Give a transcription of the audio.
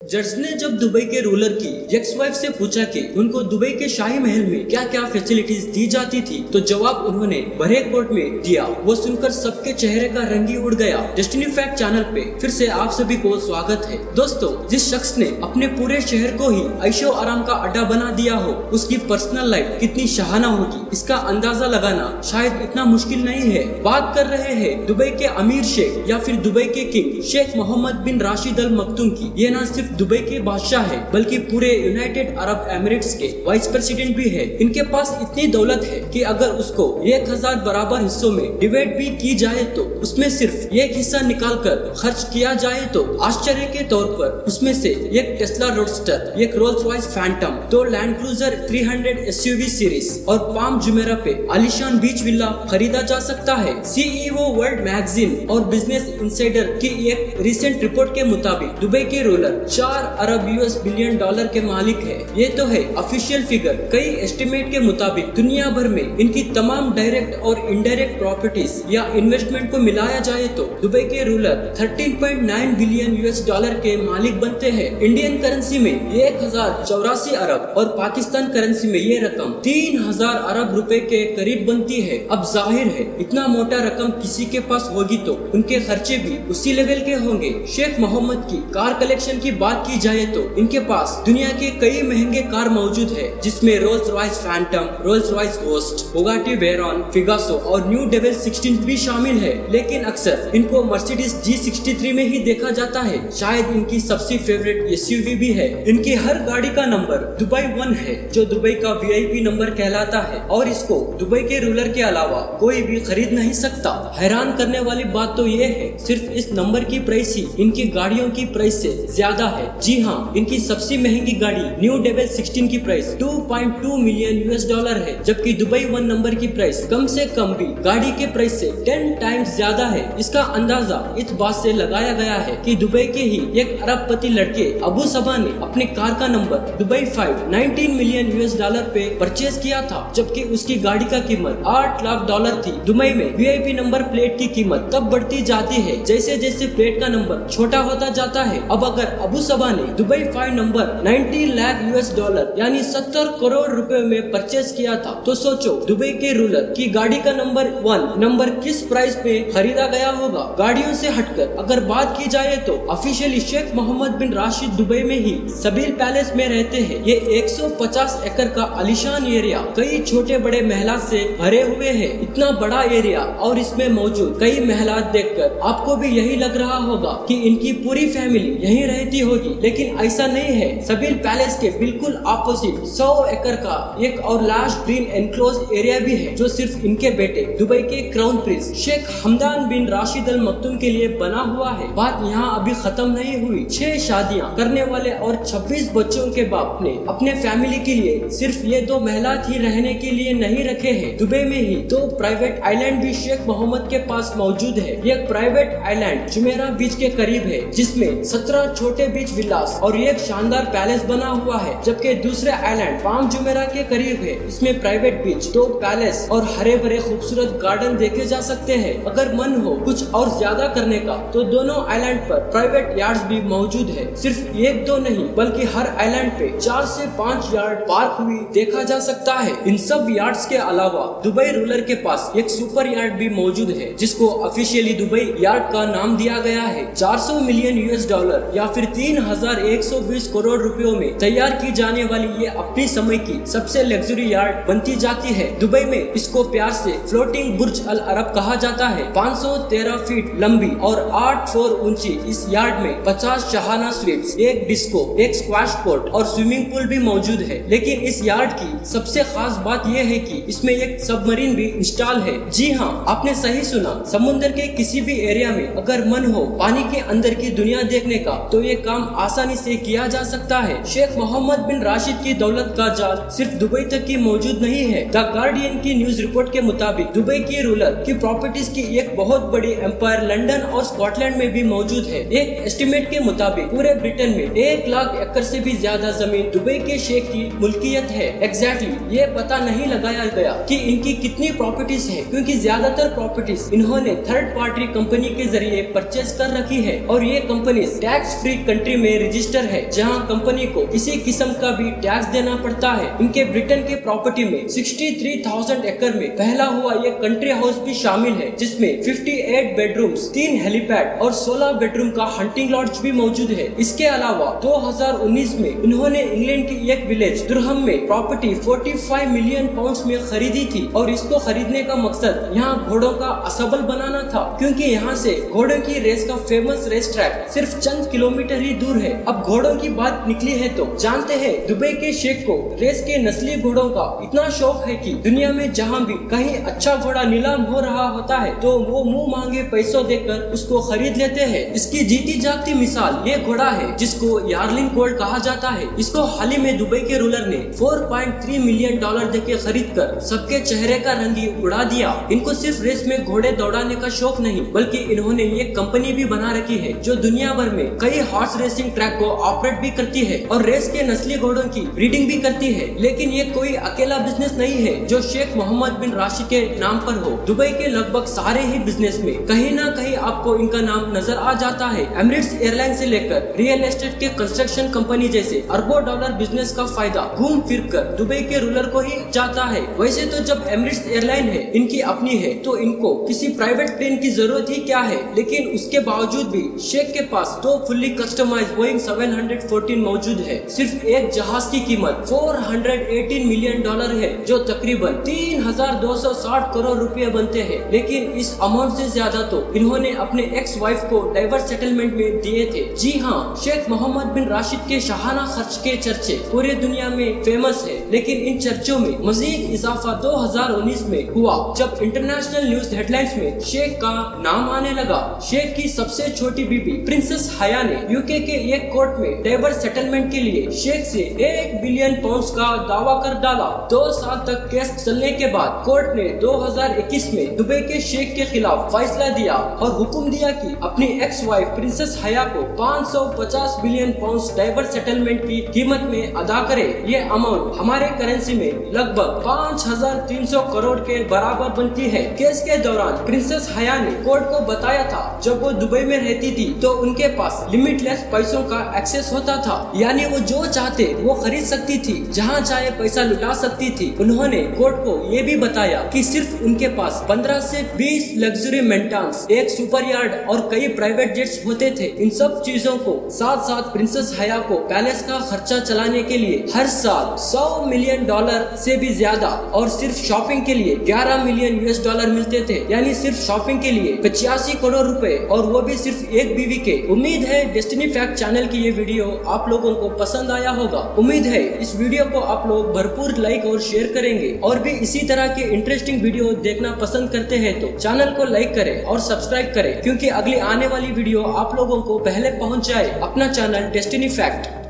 जज ने जब दुबई के रूलर की एक्स वाइफ से पूछा कि उनको दुबई के शाही महल में क्या क्या फैसिलिटीज दी जाती थी, तो जवाब उन्होंने भरे कोर्ट में दिया। वो सुनकर सबके चेहरे का रंग ही उड़ गया। डेस्टिनी फैक्ट चैनल पे फिर से आप सभी को स्वागत है। दोस्तों, जिस शख्स ने अपने पूरे शहर को ही ऐशो आराम का अड्डा बना दिया हो, उसकी पर्सनल लाइफ कितनी शहाना होगी, इसका अंदाजा लगाना शायद इतना मुश्किल नहीं है। बात कर रहे हैं दुबई के अमीर शेख या फिर दुबई के किंग शेख मोहम्मद बिन राशिद अल मक्तूम की। ये न सिर्फ दुबई के बादशाह है, बल्कि पूरे यूनाइटेड अरब एमिरेट्स के वाइस प्रेसिडेंट भी है। इनके पास इतनी दौलत है कि अगर उसको 1000 बराबर हिस्सों में डिवाइड भी की जाए तो उसमें सिर्फ एक हिस्सा निकाल कर खर्च किया जाए तो आश्चर्य के तौर पर उसमें से एक टेस्ला रोडस्टर, एक roles Royce Phantom, 2 land cruiser 300 SUV series और पाम जुमेरा पे आलीशान बीच विला खरीदा जा सकता है। सीईओ वर्ल्ड मैगजीन और बिजनेस इनसाइडर की एक रिसेंट रिपोर्ट के मुताबिक दुबई के रूलर 4 अरब यूएस बिलियन डॉलर के मालिक है। ये तो है ऑफिशियल फिगर। कई एस्टिमेट के मुताबिक दुनिया भर में इनकी तमाम डायरेक्ट और इनडायरेक्ट प्रॉपर्टीज या इन्वेस्टमेंट को मिलाया जाए तो दुबई के रूलर 13.9 बिलियन यूएस डॉलर के मालिक बनते हैं। इंडियन करेंसी में 1084 अरब और पाकिस्तान करेंसी में ये रकम 3000 अरब रुपए के करीब बनती है। अब जाहिर है इतना मोटा रकम किसी के पास होगी तो उनके खर्चे भी उसी लेवल के होंगे। शेख मोहम्मद की कार कलेक्शन की बात की जाए तो इनके पास दुनिया के कई महंगे कार मौजूद है, जिसमें Rolls Royce Phantom, Rolls Royce Ghost, Bugatti Veyron, फिगासो और न्यू डेविल 16 भी शामिल है। लेकिन अक्सर इनको मर्सिडीज G63 में ही देखा जाता है। शायद इनकी सबसे फेवरेट एसयूवी भी है। इनकी हर गाड़ी का नंबर दुबई 1 है, जो दुबई का वीआईपी नंबर कहलाता है और इसको दुबई के रूलर के अलावा कोई भी खरीद नहीं सकता। हैरान करने वाली बात तो ये है, सिर्फ इस नंबर की प्राइस ही इनकी गाड़ियों की प्राइस से ज्यादा है। जी हाँ, इनकी सबसे महंगी गाड़ी न्यू डेविल 16 की प्राइस 2.2 मिलियन यूएस डॉलर है, जबकि दुबई 1 नंबर की प्राइस कम से कम भी गाड़ी के प्राइस से 10 टाइम्स ज्यादा है। इसका अंदाजा इस बात से लगाया गया है कि दुबई के ही एक अरबपति लड़के अबू सबा ने अपने कार का number Dubai 5 19 million US dollar पे परचेज किया था, जबकि उसकी गाड़ी का कीमत 8 लाख डॉलर थी। दुबई में वीआईपी नंबर प्लेट की कीमत तब बढ़ती जाती है जैसे जैसे प्लेट का नंबर छोटा होता जाता है। अब अगर अबू सबा ने Dubai 5 number 90 lakh US dollar यानी 70 करोड़ रुपए में परचेज किया था, तो सोचो दुबई के रूलर की गाड़ी का नंबर 1 नंबर किस प्राइस पे खरीदा गया होगा। गाड़ियों से हटकर अगर बात की जाए तो ऑफिशियली शेख मोहम्मद बिन राशिद दुबई में ही सबील पैलेस में रहते हैं। ये 150 एकड़ का आलीशान एरिया कई छोटे बड़े महलात से भरे हुए है। इतना बड़ा एरिया और इसमें मौजूद कई महलात देखकर आपको भी यही लग रहा होगा कि इनकी पूरी फैमिली यहीं रहती होगी, लेकिन ऐसा नहीं है। सबील पैलेस के बिल्कुल ऑपोजिट 100 एकड़ का एक और लार्ज ग्रीन एनक्लोज एरिया भी है, जो सिर्फ इनके बेटे दुबई के क्राउन प्रिंस शेख हमदान बिन राशिद अल मक्तूम के लिए बना हुआ है। बात यहाँ अभी खत्म नहीं हुई। 6 शादियाँ करने वाले और 26 बच्चों के बाप ने अपने फैमिली के लिए सिर्फ ये 2 महलात ही रहने के लिए नहीं रखे हैं। दुबई में ही 2 प्राइवेट आइलैंड भी शेख मोहम्मद के पास मौजूद है। एक प्राइवेट आइलैंड जुमेरा बीच के करीब है, जिसमें 17 छोटे बीच विलास और एक शानदार पैलेस बना हुआ है, जबकि दूसरे आइलैंड पाम जुमेरा के करीब है। इसमें प्राइवेट बीच, 2 पैलेस और हरे भरे खूबसूरत गार्डन देखे जा सकते हैं। अगर मन हो कुछ और ज्यादा करने का तो दोनों आइलैंड पर प्राइवेट यार्ड्स भी मौजूद है। सिर्फ 1-2 नहीं बल्कि हर आइलैंड पे 4 से 5 यार्ड पार्क हुई देखा जा सकता है। इन सब यार्ड्स के अलावा दुबई रूलर के पास एक सुपर यार्ड भी मौजूद है, जिसको ऑफिशियली दुबई यार्ड का नाम दिया गया है। 400 मिलियन यूएस डॉलर या फिर 3120 करोड़ रुपयों में तैयार की जाने वाली ये अपनी समय की सबसे लग्जरी यार्ड बनती जाती है। दुबई में इसको प्यार से फ्लोटिंग बुर्ज अल अरब कहा जाता है। 513 फीट लंबी और 8 फ्लोर ऊंची इस यार्ड में 50 शहाना स्वीट्स, एक डिस्को, एक स्क्वैश कोर्ट और स्विमिंग पूल भी मौजूद है। लेकिन इस यार्ड की सबसे खास बात यह है कि इसमें एक सबमरीन भी इंस्टॉल है। जी हाँ, आपने सही सुना। समुद्र के किसी भी एरिया में अगर मन हो पानी के अंदर की दुनिया देखने का तो ये काम आसानी से किया जा सकता है। शेख मोहम्मद बिन राशिद की दौलत का जाल सिर्फ दुबई तक की मौजूद नहीं है। द गार्डियन की न्यूज रिपोर्ट के मुताबिक दुबई के रूलर की प्रॉपर्टीज की एक बहुत बड़ी एम्पायर लंदन और स्कॉटलैंड में भी मौजूद है। एक एस्टिमेट के मुताबिक पूरे ब्रिटेन में 1 लाख एकड़ से भी ज्यादा जमीन दुबई के शेख की मुल्कियत है। एग्जैक्टली ये पता नहीं लगाया गया कि इनकी कितनी प्रॉपर्टीज है, क्योंकि ज्यादातर प्रॉपर्टीज इन्होंने थर्ड पार्टी कंपनी के जरिए परचेज कर रखी है और ये company tax free country country में रजिस्टर है, जहां कंपनी को किसी किस्म का भी टैक्स देना पड़ता है। इनके ब्रिटेन के प्रॉपर्टी में 63,000 एकड़ में फैला हुआ ये कंट्री हाउस भी शामिल है, जिसमें 58 बेडरूम्स, 3 हेलीपैड और 16 बेडरूम का हंटिंग लॉज भी मौजूद है। इसके अलावा 2019 में उन्होंने इंग्लैंड की एक विलेज दुरहम में प्रॉपर्टी 45 मिलियन पाउंड्स में खरीदी थी और इसको खरीदने का मकसद यहाँ घोड़ों का अस्तबल बनाना था, क्योंकि यहाँ से घोड़ों की रेस का फेमस रेस ट्रैक सिर्फ चंद किलोमीटर ही दूर है। अब घोड़ों की बात निकली है तो जानते हैं दुबई के शेख को रेस के नस्ली घोड़ों का इतना शौक है कि दुनिया में जहाँ भी कहीं अच्छा घोड़ा नीलाम हो रहा होता है तो वो मुंह मांगे पैसों देकर उसको खरीद लेते हैं। इसकी जीती जागती मिसाल ये घोड़ा है जिसको यार्लिंग गोल्ड कहा जाता है। इसको हाल ही में दुबई के रूलर ने $4.3 मिलियन देके खरीद कर सबके चेहरे का रंग ही उड़ा दिया। इनको सिर्फ रेस में घोड़े दौड़ाने का शौक नहीं, बल्कि इन्होंने ये कंपनी भी बना रखी है जो दुनिया भर में कई हॉर्स रेसिंग ट्रैक को ऑपरेट भी करती है और रेस के नस्ली घोड़ों की ब्रीडिंग भी करती है। लेकिन ये कोई अकेला बिजनेस नहीं है जो शेख मोहम्मद बिन राशिद के नाम पर हो। दुबई के लगभग सारे ही बिजनेस में कहीं ना कहीं आपको इनका नाम नजर आ जाता है। एमिरेट्स एयरलाइन से लेकर रियल एस्टेट के कंस्ट्रक्शन कंपनी जैसे अरबों डॉलर बिजनेस का फायदा घूम फिर कर दुबई के रूलर को ही जाता है। वैसे तो जब एमिरेट्स एयरलाइन है इनकी अपनी है तो इनको किसी प्राइवेट प्लेन की जरूरत ही क्या है, लेकिन उसके बावजूद भी शेख के पास 2 फुल्ली कस्टमाइज्ड बोइंग 714 मौजूद है। सिर्फ एक जहाज की कीमत $418 मिलियन है, जो तकरीबन 3,260 करोड़ रुपए बनते हैं। लेकिन इस अमाउंट से ज्यादा तो इन्होंने अपने एक्स वाइफ को डाइवर्स सेटलमेंट में दिए थे। जी हाँ, शेख मोहम्मद बिन राशिद के शाहाना खर्च के चर्चे पूरी दुनिया में फेमस है। लेकिन इन चर्चों में मजीद इजाफा 2019 में हुआ जब इंटरनेशनल न्यूज हेडलाइंस में शेख का नाम आने लगा। शेख की सबसे छोटी बीबी प्रिंसेस हया ने यूके के एक कोर्ट में डाइवर्स सेटलमेंट के लिए शेख से 1 बिलियन पाउंड का दावा कर डाला। 2 साल तक केस चलने के बाद कोर्ट ने 2021 में दुबई के शेख के खिलाफ फैसला दिया और हुक्म दिया कि अपनी एक्स वाइफ प्रिंसेस हया को 550 बिलियन पाउंड डाइवर्स सेटलमेंट की कीमत में अदा करे। ये अमाउंट हमारे करेंसी में लगभग 5,300 करोड़ के बराबर बनती है। केस के दौरान प्रिंसेस हया ने कोर्ट को बताया था जब वो दुबई में रहती थी तो उनके पास लिमिटलेस पैसों का एक्सेस होता था, यानी वो जो चाहते वो खरीद सकती थी, जहाँ चाहे पैसा लुटा सकती थी। उन्होंने कोर्ट को ये भी बताया कि सिर्फ उनके पास 15 से 20 लग्जरी मेंटेनेंस, एक सुपर यार्ड और कई प्राइवेट जेट्स होते थे। इन सब चीजों को साथ साथ प्रिंसेस हया को पैलेस का खर्चा चलाने के लिए हर साल $100 मिलियन से भी ज्यादा और सिर्फ शॉपिंग के लिए $11 मिलियन मिलते थे, यानी सिर्फ शॉपिंग के लिए 85 करोड़ रुपए, और वो भी सिर्फ एक बीवी के। उम्मीद है डेस्टिनी फैक्ट चैनल की ये वीडियो आप लोगों को पसंद आया होगा। उम्मीद है इस वीडियो को आप लोग भरपूर लाइक और शेयर करेंगे, और भी इसी तरह के इंटरेस्टिंग वीडियो देखना पसंद करते हैं तो चैनल को लाइक करें और सब्सक्राइब करें, क्योंकि अगली आने वाली वीडियो आप लोगों को पहले पहुंच जाए। अपना चैनल डेस्टिनी फैक्ट।